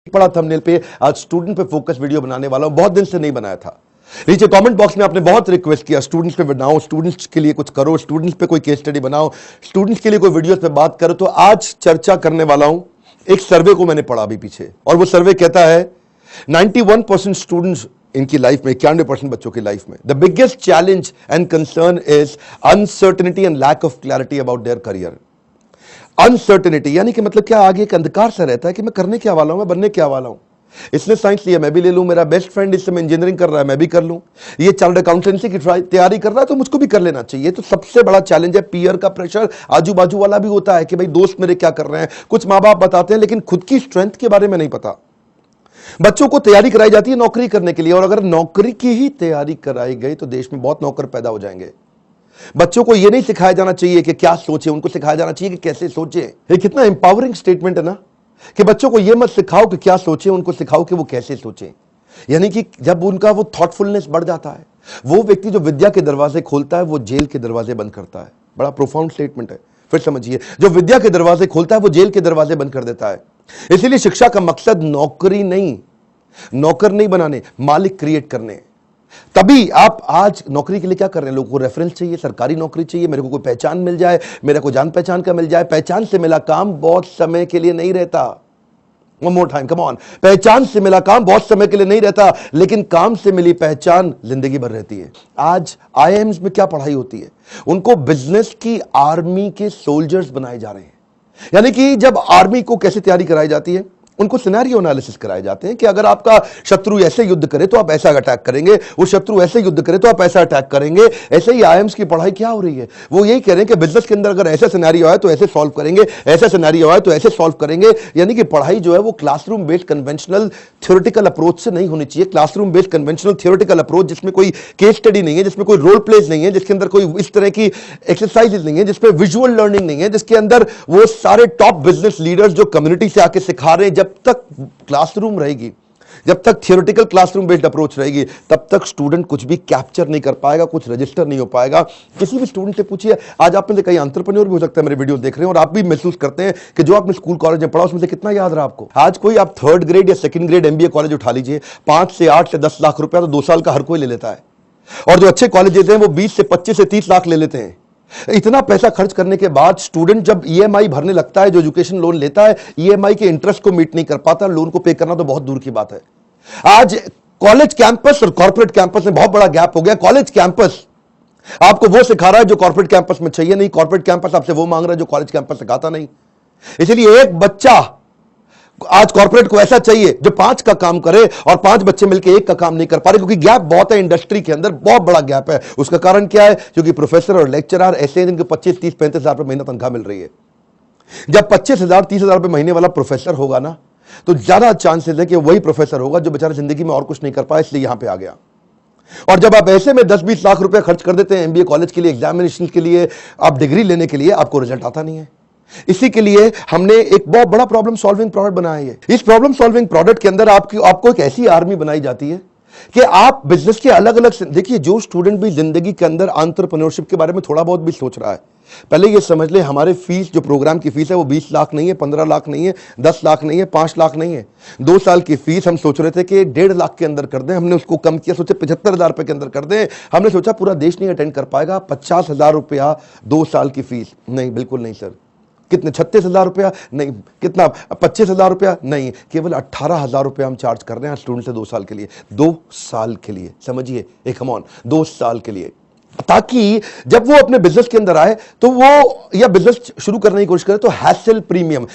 बड़ा थंबनेल पे आज स्टूडेंट पे फोकस वीडियो बनाने वाला हूं, बहुत दिन से नहीं बनाया था। नीचे कमेंट बॉक्स में आपने बहुत रिक्वेस्ट किया स्टूडेंट्स पे बनाओ, स्टूडेंट्स के लिए कुछ करो, स्टूडेंट्स पे कोई केस स्टडी बनाओ, स्टूडेंट्स के लिए कोई वीडियोस पे बात करो। तो आज चर्चा करने वाला हूं एक सर्वे को मैंने पढ़ा अभी पीछे, और वो सर्वे कहता है 91% स्टूडेंट्स इनकी लाइफ में, 91% बच्चों की लाइफ में the biggest challenge and concern is uncertainty and lack of clarity about their career. Uncertainty यानी कि मतलब क्या, आगे एक अंधकार सा रहता है कि मैं करने क्या वाला हूं, मैं बनने क्या वाला हूं। इसने साइंस लिया, मैं भी ले लूं, मेरा बेस्ट फ्रेंड इस समय इंजीनियरिंग कर रहा है, मैं भी कर लूं, ये चार्टर्ड अकाउंटेंसी की तैयारी कर रहा है तो मुझको भी कर लेना चाहिए। तो सबसे बड़ा चैलेंज है पीयर का प्रेशर। आजू बाजू वाला भी होता है कि भाई दोस्त मेरे क्या कर रहे हैं, कुछ माँ बाप बताते हैं, लेकिन खुद की स्ट्रेंथ के बारे में नहीं पता। बच्चों को तैयारी कराई जाती है नौकरी करने के लिए, और अगर नौकरी की ही तैयारी कराई गई तो देश में बहुत नौकर पैदा हो जाएंगे। बच्चों को यह नहीं सिखाया जाना चाहिए कि क्या सोचे, उनको सिखाया जाना चाहिए कि कैसे सोचे। ये कितना एम्पावरिंग स्टेटमेंट है ना, कि बच्चों को यह मत सिखाओ कि क्या सोचे, उनको सिखाओ कि वो कैसे सोचे। यानी कि जब उनका वो थॉटफुलनेस बढ़ जाता है, वो व्यक्ति जो विद्या के दरवाजे खोलता है वो जेल के दरवाजे बंद करता है। बड़ा प्रोफाउंड स्टेटमेंट है, फिर समझिए। जो विद्या के दरवाजे खोलता है वो जेल के दरवाजे बंद कर देता है। इसीलिए शिक्षा का मकसद नौकरी नहीं, नौकर नहीं बनाने, मालिक क्रिएट करने। तभी आप आज नौकरी के लिए क्या कर रहे हैं, लोगों को रेफरेंस चाहिए, सरकारी नौकरी चाहिए, मेरे को कोई पहचान मिल जाए, मेरे को जान पहचान का मिल जाए। पहचान से मिला काम बहुत समय के लिए नहीं रहता। One more time, come on. पहचान से मिला काम बहुत समय के लिए नहीं रहता, लेकिन काम से मिली पहचान जिंदगी भर रहती है। आज आईआईएम्स में क्या पढ़ाई होती है, उनको बिजनेस की आर्मी के सोल्जर्स बनाए जा रहे हैं। यानी कि जब आर्मी को कैसे तैयारी कराई जाती है, उनको सिनेरियो एनालिसिस कराए जाते हैं कि अगर आपका शत्रु ऐसे युद्ध करे तो आप ऐसा अटैक करेंगे, वो शत्रु ऐसे युद्ध करे तो आप ऐसा अटैक करेंगे। ऐसे ही आईएम्स की पढ़ाई क्या हो रही है, वो यही कह रहे हैं कि बिजनेस के अंदर अगर ऐसा सिनेरियो है तो ऐसे सॉल्व करेंगे, ऐसा सिनेरियो है तो ऐसे सॉल्व करेंगे। यानी कि पढ़ाई जो है वो classroom based conventional theoretical approach से नहीं होनी चाहिए। Classroom based conventional theoretical approach जिसमें कोई केस स्टडी नहीं है, जिसमें कोई रोल प्लेज नहीं है, जिसके अंदर कोई इस तरह की एक्सरसाइजेज नहीं है, जिसपे विजुअल लर्निंग नहीं है, जिसके अंदर वो सारे टॉप बिजनेस लीडर्स जो कम्युनिटी से आके सिखा रहे हैं। जब तक क्लासरूम रहेगी, जब तक थियोरेटिकल क्लासरूम बेस्ड अप्रोच रहेगी, तब तक स्टूडेंट कुछ भी कैप्चर नहीं कर पाएगा, कुछ रजिस्टर नहीं हो पाएगा। किसी भी स्टूडेंट से पूछिए, आज आप में से कई एंटरप्रेन्योर भी हो सकता है मेरे वीडियो देख रहे हैं, और आप भी महसूस करते हैं कि जो आपने स्कूल कॉलेज में पढ़ा उसमें से कितना याद रहा आपको। आज कोई आप 3rd ग्रेड या 2nd ग्रेड एमबीए कॉलेज उठा लीजिए, 5 से 8 से 10 लाख रुपया तो 2 साल का हर कोई ले लेता है, और जो अच्छे कॉलेजेस हैं वो 20 से 25 से 30 लाख ले लेते हैं। इतना पैसा खर्च करने के बाद स्टूडेंट जब ईएमआई भरने लगता है, जो एजुकेशन लोन लेता है, ईएमआई के इंटरेस्ट को मीट नहीं कर पाता, लोन को पे करना तो बहुत दूर की बात है। आज कॉलेज कैंपस और कॉर्पोरेट कैंपस में बहुत बड़ा गैप हो गया। कॉलेज कैंपस आपको वो सिखा रहा है जो कॉर्पोरेट कैंपस में चाहिए नहीं, कॉर्पोरेट कैंपस आपसे वो मांग रहा है जो कॉलेज कैंपस सिखाता नहीं। इसलिए एक बच्चा आज कॉर्पोरेट को ऐसा चाहिए जो 5 का काम करे, और 5 बच्चे मिलकर 1 का काम नहीं कर पा रहे, क्योंकि गैप बहुत है इंडस्ट्री के अंदर, बहुत बड़ा गैप है। उसका कारण क्या है, क्योंकि प्रोफेसर और लेक्चरर ऐसे हैं जिनको 25, 30, 35 हजार रुपए महीना तनख्वाह मिल रही है। जब 25,000, 30,000 रुपए महीने वाला प्रोफेसर होगा ना, तो ज्यादा चांसेस है कि वही प्रोफेसर होगा जो बेचारा जिंदगी में और कुछ नहीं कर पाया, इसलिए यहां पे आ गया। और जब आप ऐसे में 10-20 लाख रुपए खर्च कर देते हैं एमबीए कॉलेज के लिए, एग्जामिनेशन के लिए, आप डिग्री लेने के लिए, आपको रिजल्ट आता नहीं है। इसी के लिए हमने एक बहुत बड़ा प्रॉब्लम सॉल्विंग प्रोडक्ट बनाया है। इस प्रॉब्लम सॉल्विंग प्रोडक्ट के अंदर आपको एक ऐसी आर्मी बनाई जाती है कि आप बिजनेस के अलग अलग, देखिए जो स्टूडेंट भी जिंदगी के अंदर एंटरप्रेन्योरशिप के बारे में थोड़ा बहुत भी सोच रहा है, पहले ये समझ ले हमारे फीस, जो प्रोग्राम की फीस है वो 20 लाख नहीं है, 15 लाख नहीं है, 10 लाख नहीं है, 5 लाख नहीं है। 2 साल की फीस हम सोच रहे थे कि 1.5 लाख के अंदर कर दें, हमने उसको कम किया, सोचे 75,000 रुपए के अंदर कर दें। हमने सोचा पूरा देश नहीं अटेंड कर पाएगा, 50,000 रुपया 2 साल की फीस। नहीं, बिल्कुल नहीं सर। कितने, 36,000 रुपया? नहीं। कितना, 25,000 रुपया? नहीं। केवल 18,000 रुपया हम चार्ज कर रहे हैं स्टूडेंट से 2 साल के लिए। 2 साल के लिए, समझिए, एक कम ऑन, 2 साल के लिए, ताकि जब वो अपने बिजनेस के अंदर आए तो वो, या बिजनेस शुरू करने की कोशिश करे तो हैसल प्रीमियम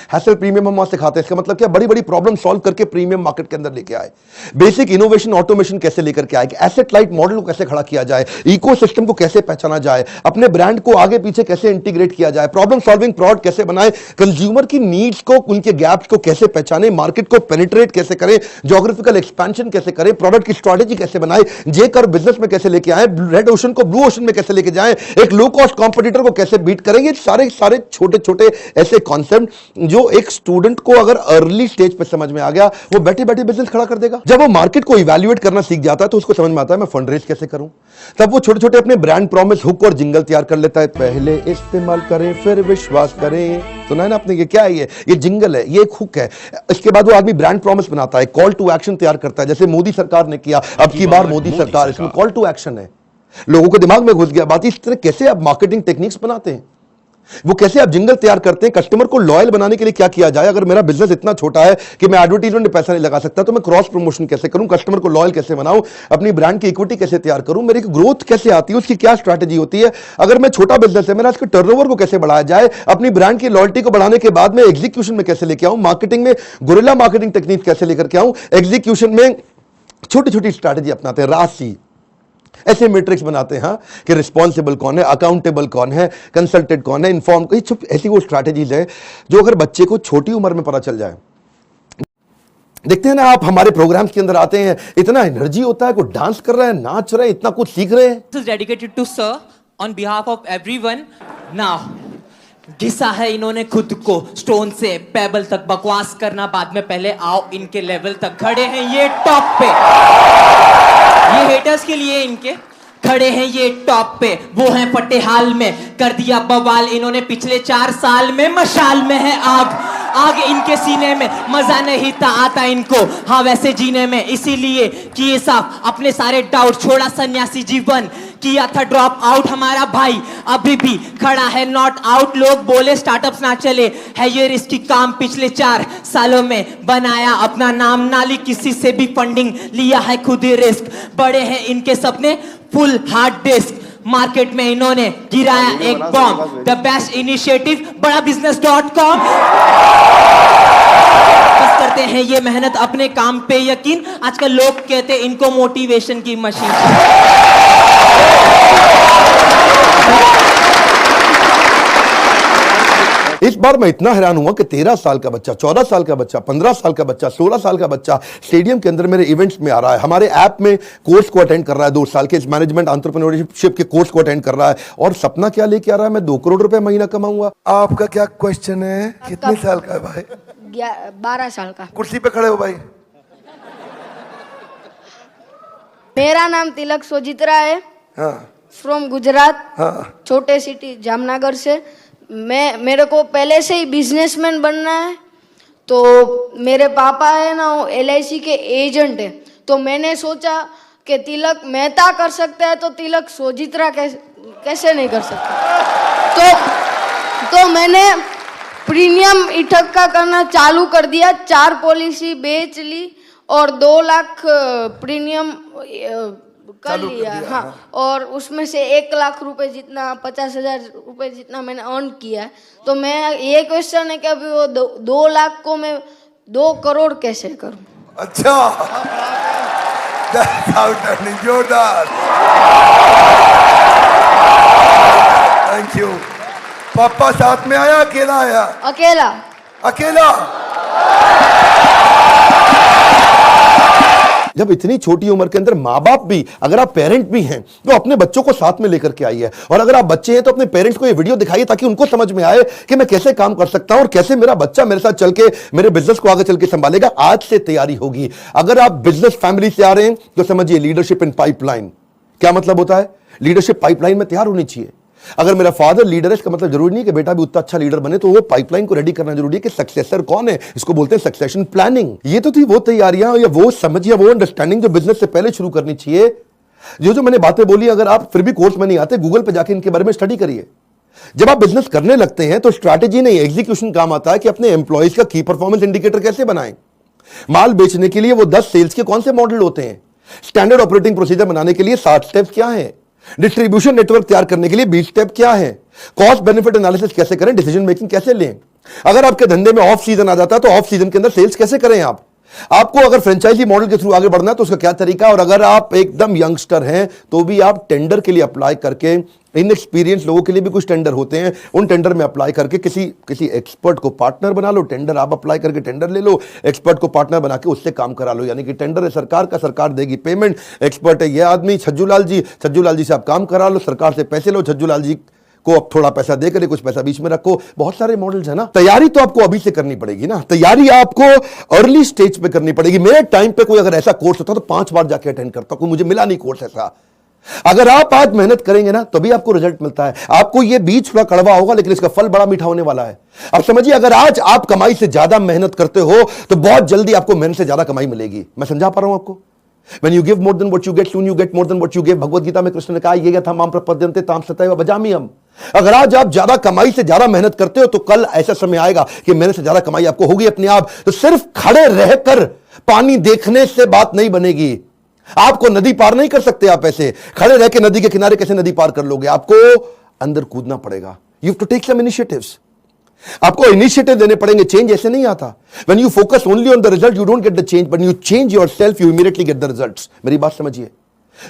हम वहां सिखाते हैं। इसका मतलब क्या, बड़ी बड़ी प्रॉब्लम सॉल्व करके प्रीमियम मार्केट के अंदर लेके आए, बेसिक इनोवेशन ऑटोमेशन कैसे लेकर के आए, एसेट लाइट मॉडल को कैसे खड़ा किया जाए, इकोसिस्टम को कैसे पहचाना जाए, अपने ब्रांड को आगे पीछे कैसे इंटीग्रेट किया जाए, प्रॉब्लम सॉल्विंग प्रोडक्ट कैसे बनाए, कंज्यूमर की नीड्स को, उनके गैप्स को कैसे पहचाने, मार्केट को पेनिट्रेट कैसे करें, ज्योग्राफिकल एक्सपेंशन कैसे करें, प्रोडक्ट की स्ट्रेटेजी कैसे बनाए, जे कर बिजनेस में कैसे लेके आए, रेड ओशन को ब्लू ओशन में कैसे लेके जाएं, एक लो कॉस्ट कॉम्पिटिटर को कैसे बीट करेंगे, सारे सारे छोटे छोटे ऐसे कॉन्सेप्ट जो एक स्टूडेंट को अगर अर्ली स्टेज पे समझ में आ गया, वो बैठे बैठे बिजनेस खड़ा कर देगा। जब वो मार्केट को इवैल्यूएट करना सीख जाता है तो उसको समझ में आता है मैं फंड रेज कैसे करूं। तब वो छोटे छोटे अपने ब्रांड प्रॉमिस, हुक और जिंगल तैयार कर लेता है। पहले इस्तेमाल करें फिर विश्वास करें, सुना है ना आपने? ये क्या है? ये जिंगल है, ये एक हुक है। इसके बाद वो आदमी ब्रांड प्रॉमिस बनाता है, कॉल टू एक्शन तैयार करता है, जैसे मोदी सरकार ने किया, अब की बार मोदी सरकार, इसमें कॉल टू एक्शन है। लोगों के दिमाग में घुस गया बात। इस तरह कैसे आप मार्केटिंग टेक्निक्स बनाते हैं, वो कैसे आप जिंगल तैयार करते हैं, कस्टमर को लॉयल बनाने के लिए क्या किया जाए। अगर मेरा बिजनेस इतना छोटा है कि मैं एडवर्टाइजमेंट में पैसा नहीं लगा सकता, तो मैं क्रॉस प्रमोशन कैसे करूं, कस्टमर को लॉयल कैसे बनाऊं, अपनी ब्रांड की इक्विटी कैसे तैयार करूं, मेरी ग्रोथ कैसे आती है, उसकी क्या स्ट्रैटेजी होती है। अगर मैं छोटा बिजनेस है, मेरा इसके टर्नओवर को कैसे बढ़ाया जाए, अपनी ब्रांड की लॉयल्टी को बढ़ाने के बाद में एग्जीक्यूशन में कैसे लेके आऊं, मार्केटिंग में गुरिल्ला मार्केटिंग टेक्निक कैसे लेकर के आऊं, एग्जीक्यूशन में छोटी छोटी स्ट्रैटेजी अपनाते हैं, राशि ऐसे मैट्रिक्स बनाते हैं हाँ, कि रिस्पॉन्सिबल कौन है, अकाउंटेबल कौन है, कंसल्टेड कौन है, इन्फॉर्म, ऐसी वो स्ट्रैटेजीज है जो अगर बच्चे को छोटी उम्र में पता चल जाए। देखते हैं ना आप, हमारे प्रोग्राम्स के अंदर आते हैं, इतना एनर्जी होता है, कोई डांस कर रहा है, नाच रहे हैं, इतना कुछ सीख रहे हैं। This is dedicated to sir on behalf of everyone. Now, घिसा है इन्होंने खुद को स्टोन से पेबल तक, बकवास करना बाद में, पहले आओ इनके लेवल तक। खड़े हैं ये टॉप पे, ये हेटर्स के लिए इनके खड़े हैं ये टॉप पे, वो हैं फटे हाल में, कर दिया बवाल इन्होंने पिछले 4 साल में। मशाल में है आग, आग इनके सीने में, मजा नहीं था आता इनको हाँ वैसे जीने में, इसीलिए किए साफ अपने सारे डाउट, छोड़ा सन्यासी जीवन, किया था ड्रॉप आउट हमारा भाई, अभी भी खड़ा है नॉट आउट। लोग बोले स्टार्टअप्स ना चले, है ये रिस्की काम, पिछले 4 सालों में बनाया अपना नाम, नाली किसी से भी फंडिंग, लिया है खुद ही रिस्क, बड़े हैं इनके सपने फुल हार्ड डिस्क, मार्केट में इन्होंने गिराया एक बॉम्ब, द बेस्ट इनिशिएटिव बड़ा business.com। बस करते हैं ये मेहनत अपने काम पे यकीन, आजकल लोग कहते हैं इनको मोटिवेशन की मशीन। इस बार मैं इतना हैरान हुआ कि 13 साल का बच्चा, 14 साल का बच्चा, 15 साल का बच्चा, 16 साल का बच्चा स्टेडियम के अंदर मेरे इवेंट्स में आ रहा है, हमारे ऐप में कोर्स को अटेंड कर रहा है, 2 साल के इस मैनेजमेंट एंटरप्रेन्योरशिप के कोर्स को अटेंड कर रहा है, और सपना क्या लेके आ रहा है, मैं 2 करोड़ रुपए महीना कमाऊंगा। आपका क्या क्वेश्चन है? कितने साल का है भाई? 12 साल का। कुर्सी पे खड़े हो भाई। मेरा नाम तिलक सोजित्रा है, हाँ, फ्रॉम गुजरात, हाँ, छोटे सिटी जामनगर से। मेरे को पहले से ही बिजनेसमैन बनना है, तो मेरे पापा है ना वो LIC के एजेंट है, तो मैंने सोचा कि तिलक मेहता कर सकता है तो तिलक सोजित्रा कैसे नहीं कर सकता। तो मैंने प्रीमियम इकट्ठा करना चालू कर दिया, 4 पॉलिसी बेच ली और 2 लाख प्रीमियम कर लिया हाँ, और उसमें से 1 लाख रुपए जितना, 50,000 रुपए जितना मैंने अर्न किया है। तो मैं ये क्वेश्चन है कि अभी वो 2 लाख को मैं 2 करोड़ कैसे करूं? अच्छा, जोरदार, थैंक यू। पापा साथ में आया, अकेला आया? अकेला। अकेला। जब इतनी छोटी उम्र के अंदर माँ बाप भी, अगर आप पेरेंट भी हैं तो अपने बच्चों को साथ में लेकर के आइए, और अगर आप बच्चे हैं तो अपने पेरेंट्स को ये वीडियो दिखाइए ताकि उनको समझ में आए कि मैं कैसे काम कर सकता हूं और कैसे मेरा बच्चा मेरे साथ चल के मेरे बिजनेस को आगे चल के संभालेगा। आज से तैयारी होगी। अगर आप बिजनेस फैमिली से आ रहे हैं तो समझिए लीडरशिप इन पाइपलाइन। क्या मतलब होता है? लीडरशिप पाइपलाइन में तैयार होनी चाहिए। अगर मेरा फादर लीडर है, इसका मतलब जरूरी नहीं कि बेटा भी उतना अच्छा लीडर बने, तो वो पाइपलाइन को रेडी करना जरूरी है कि सक्सेसर कौन है, इसको बोलते हैं सक्सेशन प्लानिंग। ये तो थी वो तैयारियां या वो समझ या वो अंडरस्टैंडिंग जो बिजनेस से पहले शुरू करनी चाहिए। जो मैंने बातें बोली, अगर आप फिर भी कोर्स में नहीं आते, गूगल पे जाके इनके बारे में स्टडी करिए। जब आप बिजनेस करने लगते हैं तो स्ट्रैटेजी नहीं, एग्जीक्यूशन काम आता है कि अपने एम्प्लॉइज का की परफॉर्मेंस इंडिकेटर कैसे बनाएं। माल बेचने के लिए वो 10 सेल्स के कौन से मॉडल होते हैं, स्टैंडर्ड ऑपरेटिंग प्रोसीजर बनाने के लिए 7 स्टेप्स क्या है, डिस्ट्रीब्यूशन नेटवर्क तैयार करने के लिए 20 स्टेप क्या है, कॉस्ट बेनिफिट एनालिसिस कैसे करें, डिसीजन मेकिंग कैसे लें। अगर आपके धंधे में ऑफ सीजन आ जाता है तो ऑफ सीजन के अंदर सेल्स कैसे करें आपको अगर फ्रेंचाइजी मॉडल के थ्रू आगे बढ़ना है तो उसका क्या तरीका, और अगर आप एकदम यंगस्टर हैं तो भी आप टेंडर के लिए अप्लाई करके इनएक्सपीरियंस लोगों के लिए भी कुछ टेंडर होते हैं, उन टेंडर में अप्लाई करके किसी एक्सपर्ट को पार्टनर बना लो, टेंडर आप अप्लाई करके टेंडर ले लो, एक्सपर्ट को पार्टनर बना के उससे काम करा लो। यानी कि टेंडर है सरकार का, सरकार देगी पेमेंट, एक्सपर्ट है ये आदमी छज्जू लाल जी से आप काम करा लो, सरकार से पैसे लो, छज्जू लाल जी को अब थोड़ा पैसा दे करे, कुछ पैसा बीच में रखो। बहुत सारे मॉडल्स है ना। तैयारी तो आपको अभी से करनी पड़ेगी ना, तैयारी आपको अर्ली स्टेज पे करनी पड़ेगी। मेरे टाइम पे कोई अगर ऐसा कोर्स होता तो 5 बार जाके अटेंड करता, कोई मुझे मिला नहीं कोर्स ऐसा। अगर आप आज मेहनत करेंगे ना तभी आपको रिजल्ट मिलता है। आपको ये बीज थोड़ा कड़वा होगा लेकिन इसका फल बड़ा मीठा होने वाला है। अब समझिए, अगर आज आप कमाई से ज्यादा मेहनत करते हो तो बहुत जल्दी आपको मेहनत से ज्यादा कमाई मिलेगी। मैं समझा पा रहा हूं आपको? When you give more than what you get, soon you get more than what you give। Bhagavad Gita में कृष्ण ने कहा, ये क्या था, माम प्रपद्यन्ते ताम सतैव भजाम्यहम्। अगर आज आप ज्यादा कमाई से ज्यादा मेहनत करते हो तो कल ऐसा समय आएगा कि मेहनत से ज्यादा कमाई आपको होगी अपने आप। तो सिर्फ खड़े रहकर पानी देखने से बात नहीं बनेगी। आपको नदी पार नहीं कर सकते आप ऐसे खड़े रह के। नदी के किनारे कैसे नदी पार कर लोगे? आपको अंदर कूदना पड़ेगा। You have to take some initiatives. आपको इनिशिएटिव देने पड़ेंगे। चेंज ऐसे नहीं आता। When you focus only on the result you don't get the change, but you change yourself you immediately get the results. मेरी बात समझिए।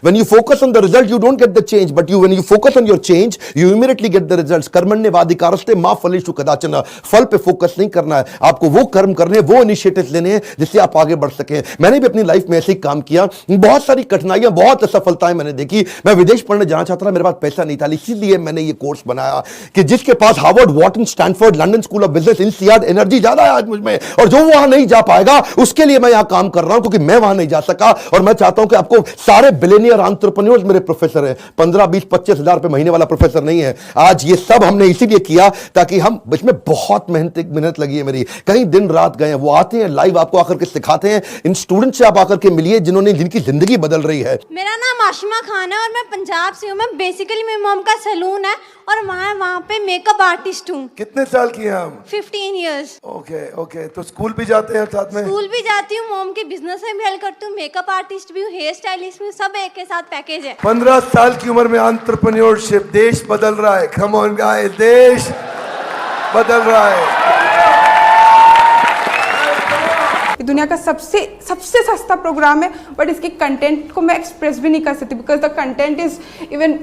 When you focus on the result, you don't get the change, but when you focus on your change, you immediately get the results। कर्मण्येवाधिकारस्ते मा फलेषु कदाचन। फल पे focus नहीं करना है आपको, वो कर्म करने, वो इनिशिएटिव लेने हैं जिससे आप आगे बढ़ सकें। मैंने भी अपनी लाइफ में ऐसे ही काम किया, बहुत सारी कठिनाइयां, बहुत असफलताएं मैंने देखी। मैं विदेश पढ़ने जाना चाहता था, मेरे पास पैसा नहीं था, इसीलिए मैंने ये कोर्स बनाया कि जिसके पास Harvard, Wharton, Stanford, London school of business, INSEAD energy ज्यादा है आज मुझ में, और जो वहां नहीं जा पाएगा उसके लिए मैं यहां काम कर रहा हूं क्योंकि मैं वहां नहीं जा सका। और मैं चाहता हूं कि आपको सारे बिलियनियर एंटरप्रेन्योर्स मेरे प्रोफेसर हैं। 15, 20, 25 हजार रुपए महीने वाला प्रोफेसर नहीं है आज। ये सब हमने इसीलिए किया ताकि हम, इसमें बहुत मेहनत लगी है मेरी, कई दिन रात गए हैं। वो आते हैं लाइव, आपको आकर के सिखाते हैं। इन स्टूडेंट से आप आकर के मिलिए जिनकी जिंदगी बदल रही है। मेरा नाम आशिमा खान है और मैं पंजाब से हूँ। मैं बेसिकली मेरी मॉम का सैलून है और वहाँ पे मेकअप आर्टिस्ट हूँ। कितने साल की हैं हम? 15 इयर्स। ओके। तो स्कूल भी जाते हैं साथ में? स्कूल भी जाती हूँ, मॉम के बिजनेस में भी हेल्प करती हूँ, मेकअप आर्टिस्ट भी हूँ, हेयर स्टाइलिस्ट भी हूँ, सब एक के साथ पैकेज है। 15 साल की उम्र में एंटरप्रेन्योरशिप, देश बदल रहा है। कम ऑन गाइस, देश बदल रहा है। ये दुनिया का सबसे सस्ता प्रोग्राम है, बट इसके कंटेंट को मैं एक्सप्रेस भी नहीं कर सकती because the content is even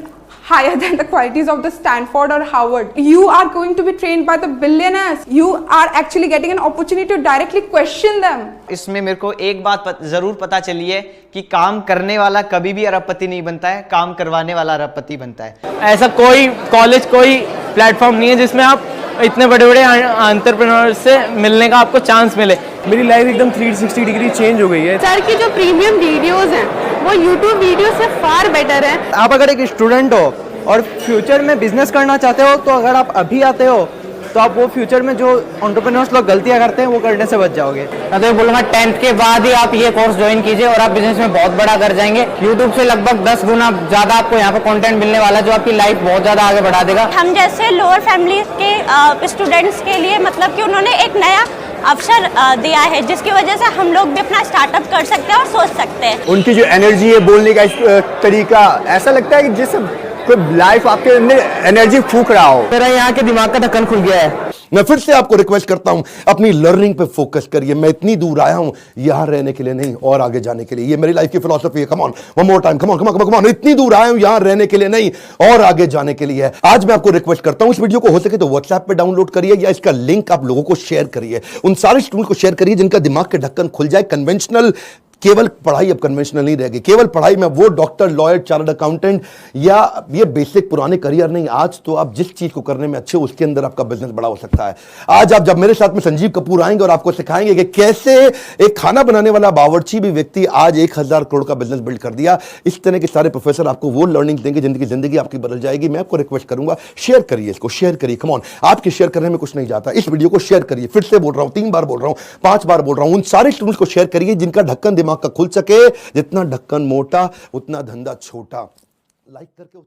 higher than the qualities of the Stanford or Harvard. You are going to be trained by the billionaires. You are actually getting an opportunity to directly question them. इसमें मेरे को एक बात जरूर पता चली है कि काम करने वाला कभी भी अरबपति नहीं बनता है, काम करवाने वाला अरबपति बनता है। ऐसा कोई कॉलेज, कोई प्लेटफॉर्म नहीं है जिसमें आप इतने बड़े बड़े एंटरप्रेन्योर से मिलने का आपको चांस मिले। मेरी लाइफ एकदम 360 डिग्री चेंज हो गई है। सर की जो प्रीमियम वीडियोस हैं वो YouTube वीडियो से फार बेटर है। आप अगर एक स्टूडेंट हो और फ्यूचर में बिजनेस करना चाहते हो तो अगर आप अभी आते हो तो आप वो फ्यूचर में जो एंटरप्रेन्योर्स लोग गलतियां करते हैं वो करने से बच जाओगे। मैं तो बोलूँगा 10th के बाद ही आप ये कोर्स ज्वाइन कीजिए और आप बिजनेस में बहुत बड़ा कर जाएंगे। YouTube से लगभग 10 गुना ज्यादा आपको यहाँ पे कंटेंट मिलने वाला है जो आपकी लाइफ बहुत ज्यादा आगे बढ़ा देगा। हम जैसे लोअर फैमिली के स्टूडेंट्स के लिए मतलब कि उन्होंने एक नया अवसर दिया है जिसकी वजह से हम लोग भी अपना स्टार्टअप कर सकते हैं और सोच सकते हैं। उनकी जो एनर्जी है, बोलने का तरीका, ऐसा लगता है कि जैसे कोई लाइफ आपके अंदर एनर्जी फूंक रहा हो। मेरा यहाँ के दिमाग का ढक्कन खुल गया है। मैं फिर से आपको रिक्वेस्ट करता हूं, अपनी लर्निंग पे फोकस करिए। मैं इतनी दूर आया हूं यहां रहने के लिए नहीं, और आगे जाने के लिए। ये मेरी लाइफ की फिलॉसफी है। Come on, one more time, come on. इतनी दूर आया हूं यहां रहने के लिए नहीं, और आगे जाने के लिए है। आज मैं आपको रिक्वेस्ट करता हूं, इस वीडियो को हो सके तो व्हाट्सएप पे डाउनलोड करिए या इसका लिंक आप लोगों को शेयर करिए। उन सारे स्टूडेंट को शेयर करिए जिनका दिमाग के ढक्कन खुल जाए। कन्वेंशनल केवल पढ़ाई अब कन्वेंशनल नहीं रहेगी। केवल पढ़ाई में वो डॉक्टर, लॉयर, चार्टर्ड अकाउंटेंट या ये बेसिक पुराने करियर नहीं। आज तो आप जिस चीज को करने में अच्छे, उसके अंदर आपका बिजनेस बड़ा हो सकता है। आज आप जब मेरे साथ में संजीव कपूर आएंगे और आपको सिखाएंगे कि कैसे एक खाना बनाने वाला बावर्ची भी व्यक्ति आज 1000 करोड़ का बिजनेस बिल्ड कर दिया। इस तरह के सारे प्रोफेसर आपको वो लर्निंग देंगे जिंदगी आपकी बदल जाएगी। मैं आपको रिक्वेस्ट करूंगा, शेयर करिए इसको, शेयर करिए। कम ऑन, आपके शेयर करने में कुछ नहीं जाता। इस वीडियो को शेयर करिए। फिर से बोल रहा हूं, 3 बार बोल रहा हूं, 5 बार बोल रहा हूं। उन सारे स्टूडेंट्स को शेयर करिए जिनका ढक्कन दिमाग का खुल सके। जितना ढक्कन मोटा उतना धंधा छोटा। लाइक करके